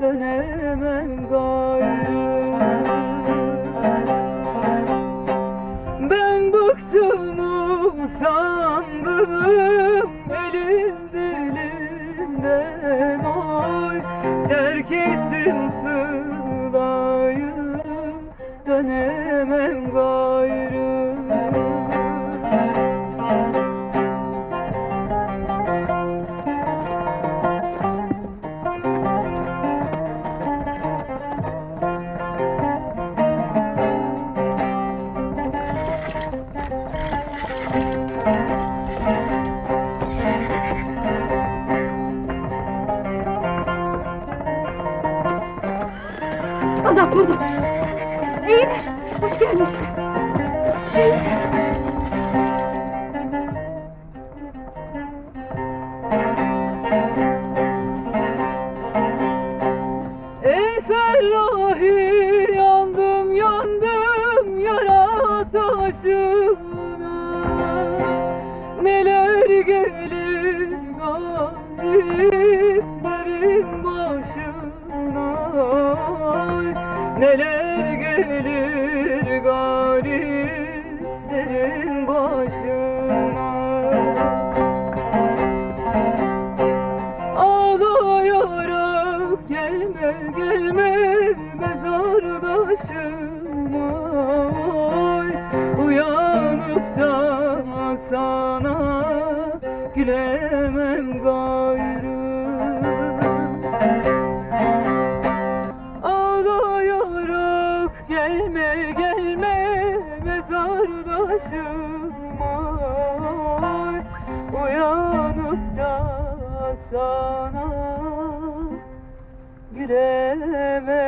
dönemem gayrı. Ben bıktım usandım elin dilinden, oy terk ettim sılayı, dönemem gayrı. Azap burada. İyidir. Hoş gelmişsin. İyisin. Ey Ferrahi, yandım yandım yara taşına. Neler gelir gariplerin başına, neler gelir gariplerin başına. Ağlayarak gelme gelme mezardaşıma, oy uyanıp da sana gülemem gayrı. Ağlayarak gelme gelme mezardaşıma, oy uyanıp da sana gülemem